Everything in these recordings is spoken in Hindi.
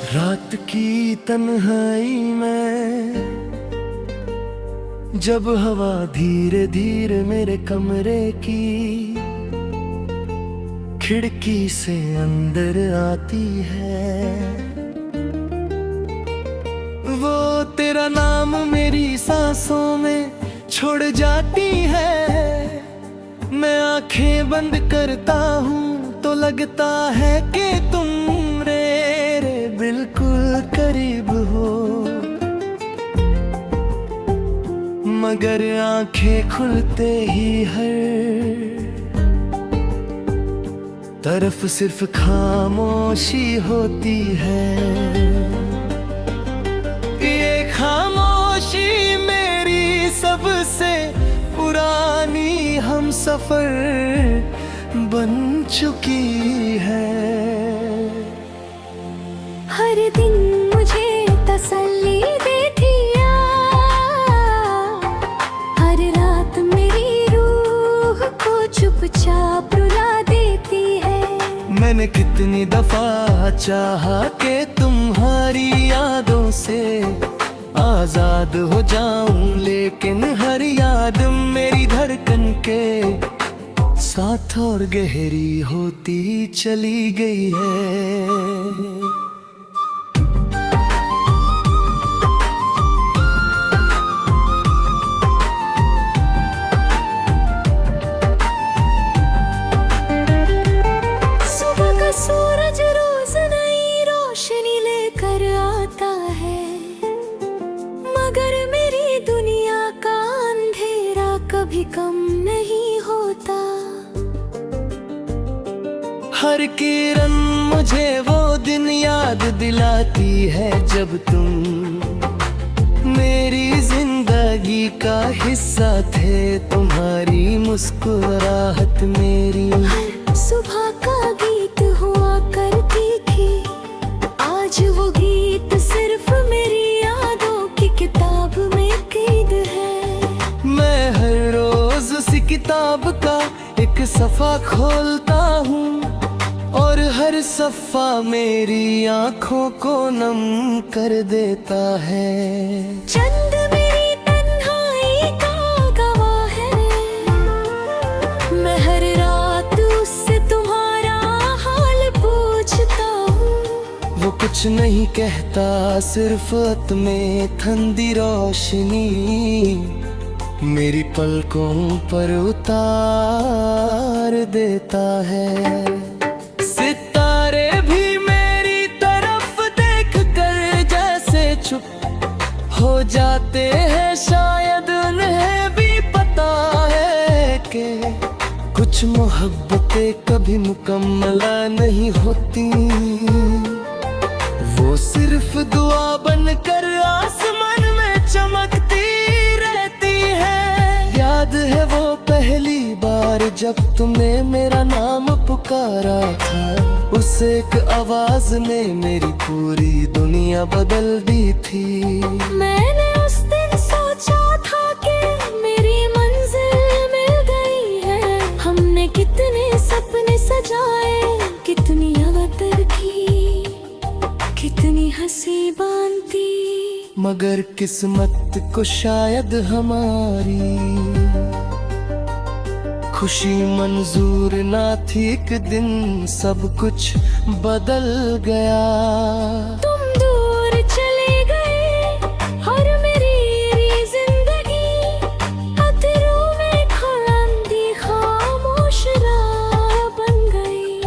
रात की तन्हाई में जब हवा धीरे धीरे मेरे कमरे की खिड़की से अंदर आती है, वो तेरा नाम मेरी सांसों में छोड़ जाती है। मैं आंखें बंद करता हूँ तो लगता है कि तुम मेरे बिल्कुल करीब हो, मगर आंखें खुलते ही हर तरफ सिर्फ खामोशी होती है। ये खामोशी मेरी सबसे पुरानी हम सफर बन चुकी है। हर दिन मुझे तसल्ली देती हर रात मेरी रूह को चुपचाप रुला देती है। मैंने कितनी दफा चाहा कि तुम्हारी यादों से आजाद हो जाऊं, लेकिन हर याद मेरी धड़कन के साथ और गहरी होती चली गई है। सूरज रोज नई रोशनी लेकर आता है, मगर मेरी दुनिया का अंधेरा कभी कम नहीं होता। हर किरण मुझे वो दिन याद दिलाती है जब तुम मेरी जिंदगी का हिस्सा थे। तुम्हारी मुस्कुराहट मेरी सुबह का गीत हुआ करती थी, आज वो गीत सिर्फ मेरी यादों की किताब में कैद है। मैं हर रोज उसी किताब का एक सफा खोलता हूँ, और हर सफा मेरी आँखों को नम कर देता है। चंद मेरी तन्हाई का गवाह है, मैं हर रात उससे तुम्हारा हाल पूछता हूँ। वो कुछ नहीं कहता, सिर्फ रात में ठंडी रोशनी मेरी पलकों पर उतार देता है। सितारे भी मेरी तरफ देख कर जैसे चुप हो जाते हैं, शायद उन्हें भी पता है कि कुछ मोहब्बतें कभी मुकम्मल नहीं होती। वो सिर्फ दुआ बनकर आसमान में चमकती रहती है। याद है वो पहली बार जब तुमने मेरा नाम पुकारा था, उस एक आवाज ने मेरी पूरी दुनिया बदल दी थी। मैंने उस दिन सोचा था कि मेरी मंजिल मिल गई है। हमने कितने सपने सजाए, कितनी अवतर की, कितनी हंसी बांधती, मगर किस्मत को शायद हमारी खुशी मंजूर ना थी। एक दिन सब कुछ बदल गया। तुम दूर चले गए और मेरी जिंदगी अधरों में खुलंदी खामोश राह बन गई।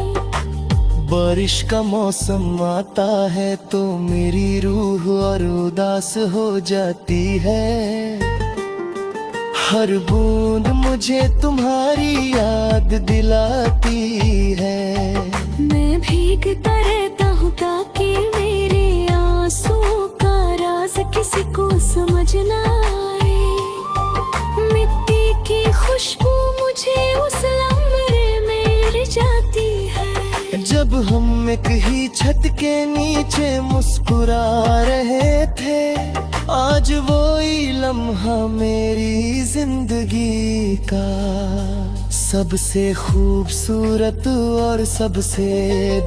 बारिश का मौसम आता है तो मेरी रूह और उदास हो जाती है। हर बूंद मुझे तुम्हारी याद दिलाती है। मैं भीगता रहता हूँ ताकि मेरे आंसुओं का राज किसी को समझ ना आए। मिट्टी की खुशबू मुझे उस लम्हे में रिझाती है। जब हम एक ही छत के नीचे मुस्कुरा रहे थे, आज वही लम्हा मेरी जिंदगी का सबसे खूबसूरत और सबसे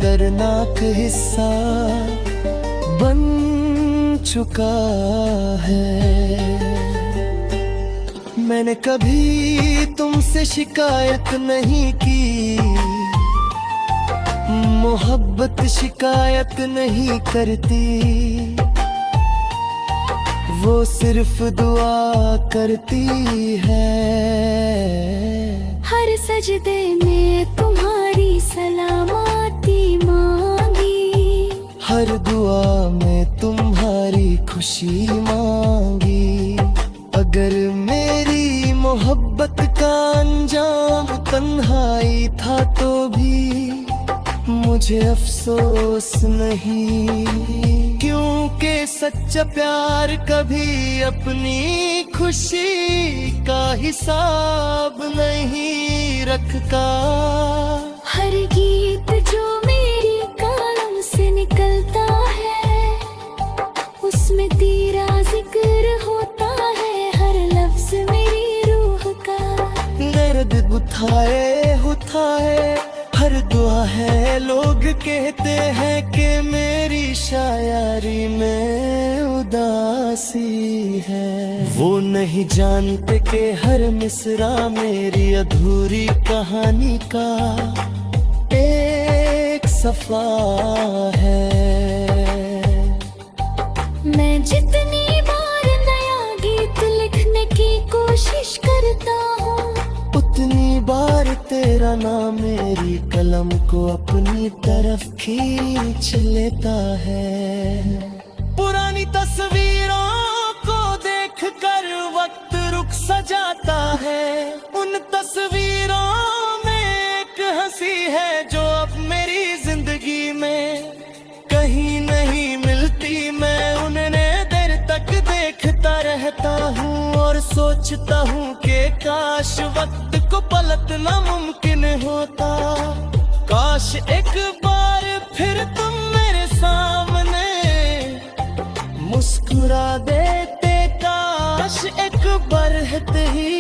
दर्दनाक हिस्सा चुका है। मैंने कभी तुमसे शिकायत नहीं की, मोहब्बत शिकायत नहीं करती, वो सिर्फ दुआ करती है। हर सजदे में तुम्हारी सलामती मांगी, हर दुआ में तुम्हारी खुशी मांगी। अगर मेरी मोहब्बत का अंजाम तन्हाई था तो भी मुझे अफसोस नहीं, क्योंकि सच्चा प्यार कभी अपनी खुशी का हिसाब नहीं रखता। हर गीत जो मेरी कलम से निकलता है, उसमें तेरा जिक्र होता है, हर लफ्ज मेरी रूह का दर्द उठाए हर दुआ है। लोग कहते हैं कि मेरी शायरी में उदासी है, वो नहीं जानते कि हर मिसरा मेरी अधूरी कहानी का एक सफा है। मैं जितनी बार नया गीत लिखने की कोशिश करता हूँ, उतनी बार तेरा नाम मेरी कलम को अपनी तरफ खींच लेता है। पुरानी तस्वीरों को देखकर वक्त रुक सजाता है, उन तस्वीरों में एक हंसी है जो अब मेरी जिंदगी में कहीं नहीं मिलती। मैं उन्हें देर तक देखता रहता हूँ और सोचता हूँ कि काश वक्त को पलटना मुमकिन होता। काश एक बार फिर तुम मेरे सामने मुस्कुरा देते, काश एक बरहत ही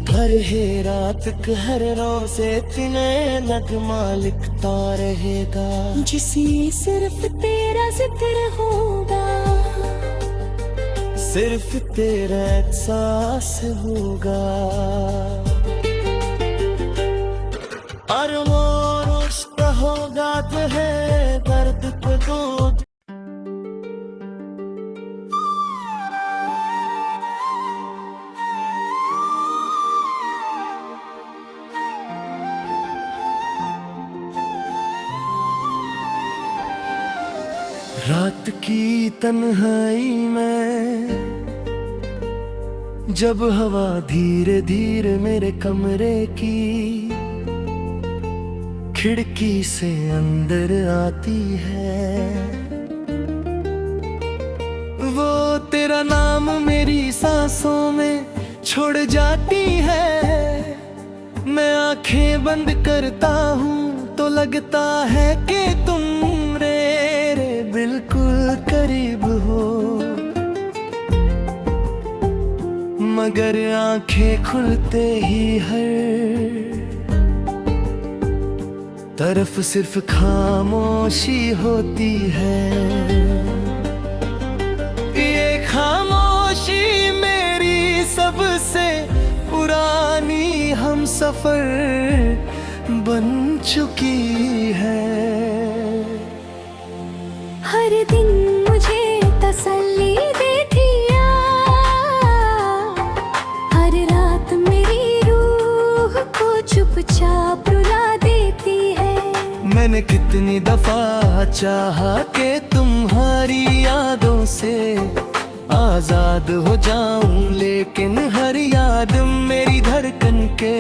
हर हे रात हर रोज़े तिने नगमा लिखता रहेगा, जिसमें सिर्फ तेरा जिक्र होगा, सिर्फ तेरा एहसास होगा। और वो रुश्त होगा तो है दर्द पे दूध। रात की तन्हाई में जब हवा धीरे धीरे मेरे कमरे की खिड़की से अंदर आती है, वो तेरा नाम मेरी सांसों में छोड़ जाती है। मैं आंखें बंद करता हूँ तो लगता है कि तुम मेरे बिल्कुल करीब हो, मगर आंखें खुलते ही हर तरफ सिर्फ खामोशी होती है। ये खामोशी मेरी सबसे पुरानी हमसफर बन चुकी है। हर दिन मुझे तसल्ली देती हर रात मेरी रूह को चुपचाप रुला देती है। मैंने कितनी दफा चाहा कि तुम्हारी यादों से आजाद हो जाऊं, लेकिन हर याद मेरी धड़कन के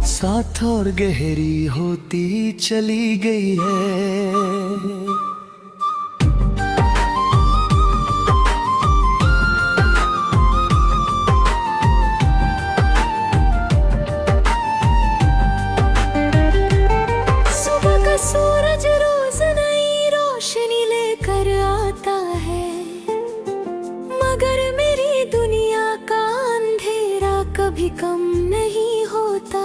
साथ और गहरी होती चली गई है। सूरज रोज नई रोशनी लेकर आता है, मगर मेरी दुनिया का अंधेरा कभी कम नहीं होता।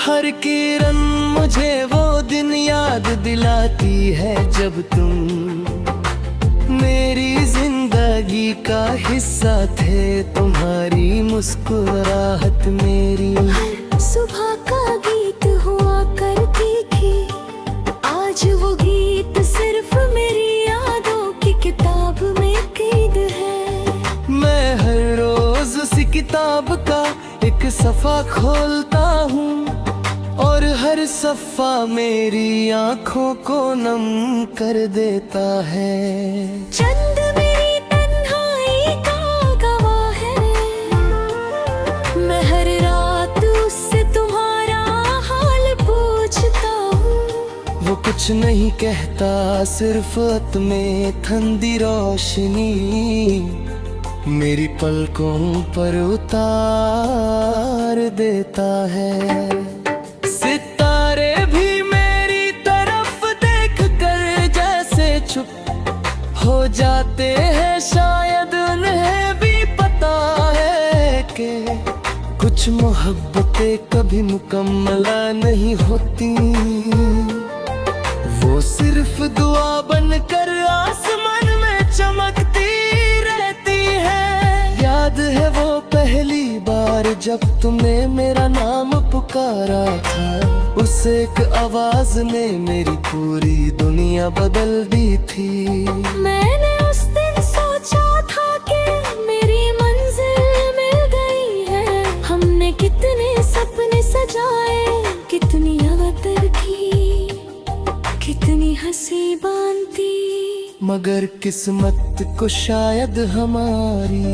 हर किरण मुझे वो दिन याद दिलाती है जब तुम मेरी जिंदगी का हिस्सा थे। तुम्हारी मुस्कुराहट मेरी सुबह का गीत हुआ करती थी, आज वो गीत सिर्फ मेरी यादों की किताब में कैद है। मैं हर रोज उसी किताब का एक सफा खोलता हूँ और हर सफा मेरी आंखों को नम कर देता है। चंद मेरी तन्हाई का गवाह है, मैं हर रात उससे तुम्हारा हाल पूछता हूँ। वो कुछ नहीं कहता, सिर्फ रात में ठंडी रोशनी मेरी पलकों पर उतार देता है। सितारे भी मेरी तरफ देख कर जैसे चुप हो जाते हैं, शायद उन्हें भी पता है कि कुछ मोहब्बतें कभी मुकम्मल नहीं होती। वो सिर्फ दुआ बनकर आसमान में चमकती रहती है। याद है वो पहली बार जब तुमने मेरा नाम पुकारा था, उस एक आवाज ने मेरी पूरी दुनिया बदल दी थी। मैंने उस दिन सोचा था कि मेरी मंजिल मिल गई है। हमने कितने सपने सजाए, कितनी अवतर की, कितनी हंसी बांधी, मगर किस्मत को शायद हमारी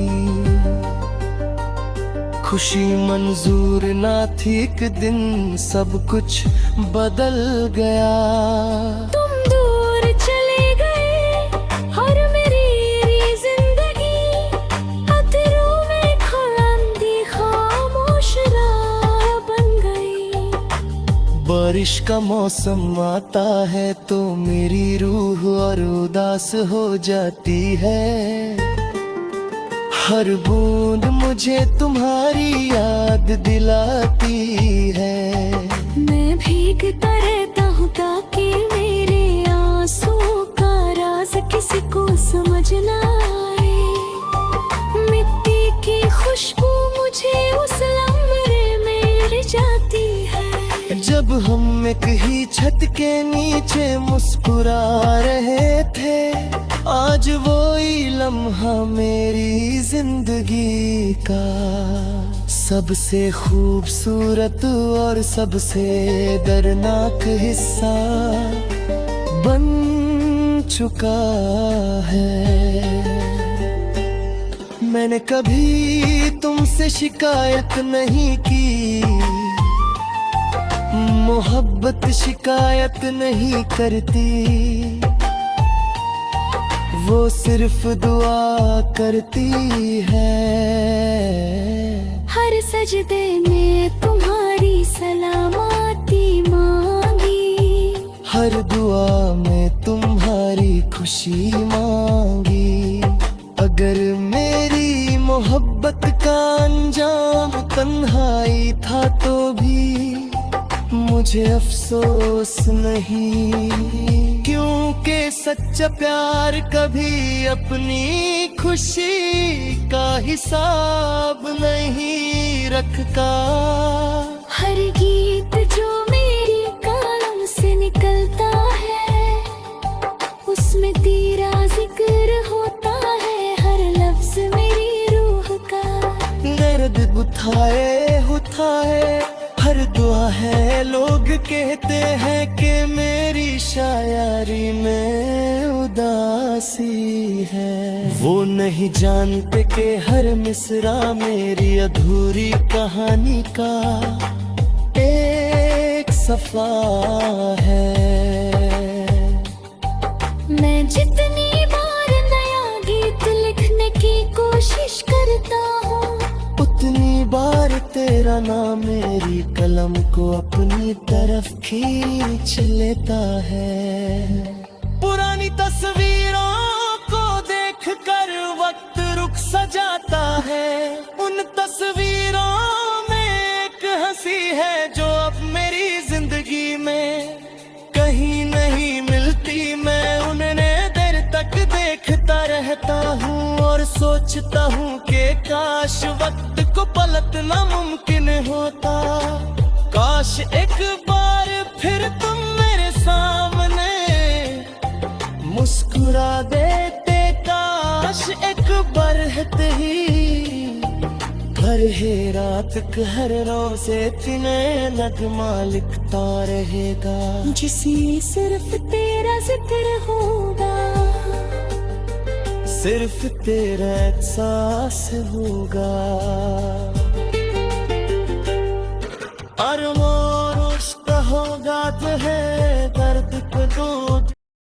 खुशी मंजूर ना थी। एक दिन सब कुछ बदल गया। तुम दूर चले गए और मेरी जिंदगी अधरों में खुलंदी खामोश राह बन गई। बारिश का मौसम आता है तो मेरी रूह और उदास हो जाती है। हर बूंद मुझे तुम्हारी याद दिलाती है। मैं भीगता रहता हूँ ताकि मेरे आंसुओं का राज किसी को समझ ना आए। मिट्टी की खुशबू मुझे उस लम्हे में ले जाती है। जब हम एक ही छत के नीचे मुस्कुरा रहे थे, आज वही लम्हा मेरी जिंदगी का सबसे खूबसूरत और सबसे दर्दनाक हिस्सा बन चुका है। मैंने कभी तुमसे शिकायत नहीं की, मोहब्बत शिकायत नहीं करती। वो सिर्फ दुआ करती है। हर सजदे में तुम्हारी सलामती मांगी, हर दुआ में तुम्हारी खुशी मांगी। अगर मेरी मोहब्बत का अंजाम तन्हाई था तो भी मुझे अफसोस नहीं, क्योंकि सच्चा प्यार कभी अपनी खुशी का हिसाब नहीं रखता। हर गीत जो मेरी कलम से निकलता है, उसमें तेरा जिक्र होता है। हर लफ्ज मेरी रूह का दर्द बुझाए होता है, हर दुआ है। लोग कहते हैं कि मेरी शायरी में उदासी है, वो नहीं जानते कि हर मिसरा मेरी अधूरी कहानी का एक सफा है। मैं जितनी बार नया गीत लिखने की कोशिश करता हूँ, उतनी बार तेरा नाम मेरी कलम को अपनी तरफ खींच लेता है। पुरानी तस्वीरों को देखकर वक्त रुक सजाता है। उन तस्वीरों में एक हंसी है जो अब मेरी जिंदगी जिंदगी में कहीं नहीं मिलती, मैं उन्हें देर तक देखता रहता हूँ और सोचता हूँ कि काश वक्त को पलटना मुमकिन होता। काश एक बार फिर तुम मेरे सामने मुस्कुरा देते, काश एक बरहत ही हर है रात हर रोज़े तिने नगमा लिखता रहेगा, जिसमें सिर्फ तेरा जिक्र होगा, सिर्फ तेरा एहसास होगा। और वो रुश्ता होगा जो है दर्द को दूर